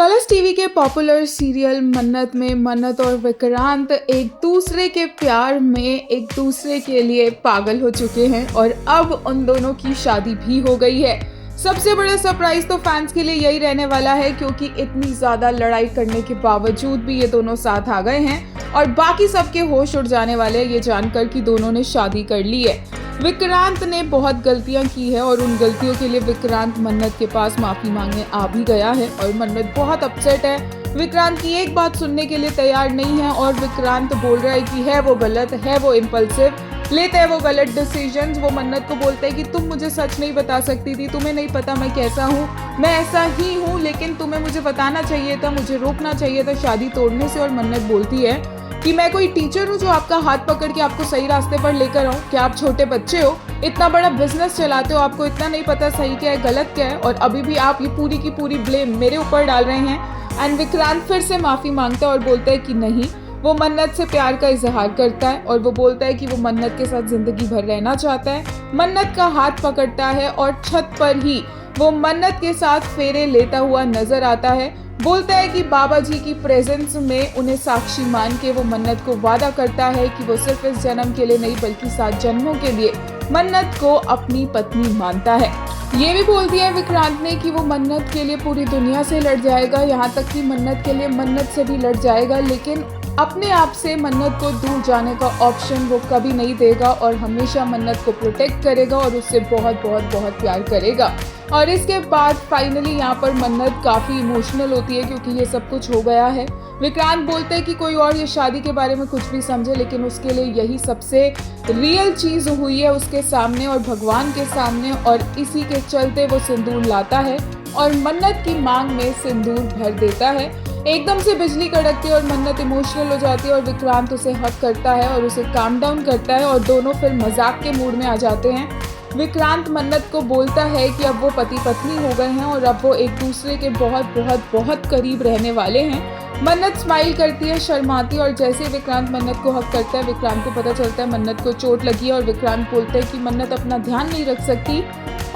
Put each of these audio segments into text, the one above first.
Colors TV के popular serial मन्नत में मन्नत और विक्रांत एक दूसरे के प्यार में एक दूसरे के लिए पागल हो चुके हैं और अब उन दोनों की शादी भी हो गई है। सबसे बड़ा सरप्राइज तो फैंस के लिए यही रहने वाला है, क्योंकि इतनी ज्यादा लड़ाई करने के बावजूद भी ये दोनों साथ आ गए हैं और बाकी सबके होश उड़ जाने वाले हैं ये जानकर कि दोनों ने शादी कर ली है। विक्रांत ने बहुत गलतियां की है और उन गलतियों के लिए विक्रांत मन्नत के पास माफी मांगने आ भी गया है और मन्नत बहुत अपसेट है। विक्रांत की एक बात सुनने के लिए तैयार नहीं है और विक्रांत बोल रहा है कि है वो गलत, है वो इम्पल्सिव, लेते हैं वो गलत डिसीजंस। वो मन्नत को बोलता है कि तुम मुझे सच नहीं बता सकती थी, तुम्हें नहीं पता मैं कैसा हूँ, मैं ऐसा ही हूँ, लेकिन तुम्हें मुझे बताना चाहिए था, मुझे रोकना चाहिए था शादी तोड़ने से। और मन्नत बोलती है कि मैं कोई टीचर हूँ जो आपका हाथ पकड़ के आपको सही रास्ते पर लेकर आऊँ? क्या आप छोटे बच्चे हो? इतना बड़ा बिजनेस चलाते हो, आपको इतना नहीं पता सही क्या है गलत क्या है, और अभी भी आप ये पूरी की पूरी ब्लेम मेरे ऊपर डाल रहे हैं। एंड विक्रांत फिर से माफी मांगता है और बोलता है कि नहीं, वो मन्नत से प्यार का इजहार करता है और वो बोलता है कि वो मन्नत के साथ जिंदगी भर रहना चाहता है। मन्नत का हाथ पकड़ता है और छत पर ही वो मन्नत के साथ फेरे लेता हुआ नजर आता है। बोलता है कि बाबा जी की प्रेजेंस में उन्हें साक्षी मान के वो मन्नत को वादा करता है कि वो सिर्फ इस जन्म के लिए नहीं बल्कि 7 जन्मों के लिए मन्नत को अपनी पत्नी मानता है। ये भी बोल दिया है विक्रांत ने कि वो मन्नत के लिए पूरी दुनिया से लड़ जाएगा, यहाँ तक कि मन्नत के लिए मन्नत से भी लड़ जाएगा, लेकिन अपने आप से मन्नत को दूर जाने का ऑप्शन वो कभी नहीं देगा और हमेशा मन्नत को प्रोटेक्ट करेगा और उससे बहुत बहुत बहुत प्यार करेगा। और इसके बाद फाइनली यहाँ पर मन्नत काफ़ी इमोशनल होती है क्योंकि ये सब कुछ हो गया है। विक्रांत बोलते हैं कि कोई और ये शादी के बारे में कुछ भी समझे, लेकिन उसके लिए यही सबसे रियल चीज़ हुई है उसके सामने और भगवान के सामने, और इसी के चलते वो सिंदूर लाता है और मन्नत की मांग में सिंदूर भर देता है। एकदम से बिजली कड़कती है और मन्नत इमोशनल हो जाती है और विक्रांत उसे हक करता है और उसे काम डाउन करता है और दोनों फिर मजाक के मूड में आ जाते हैं। विक्रांत मन्नत को बोलता है कि अब वो पति पत्नी हो गए हैं और अब वो एक दूसरे के बहुत बहुत बहुत करीब रहने वाले हैं। मन्नत स्माइल करती है, शर्माती है और जैसे ही विक्रांत मन्नत को हक करता है विक्रांत को पता चलता है मन्नत को चोट लगी है और विक्रांत बोलते हैं कि मन्नत अपना ध्यान नहीं रख सकती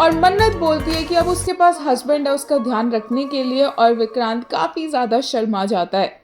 और मन्नत बोलती है कि अब उसके पास हस्बैंड है उसका ध्यान रखने के लिए, और विक्रांत काफ़ी ज़्यादा शर्मा जाता है।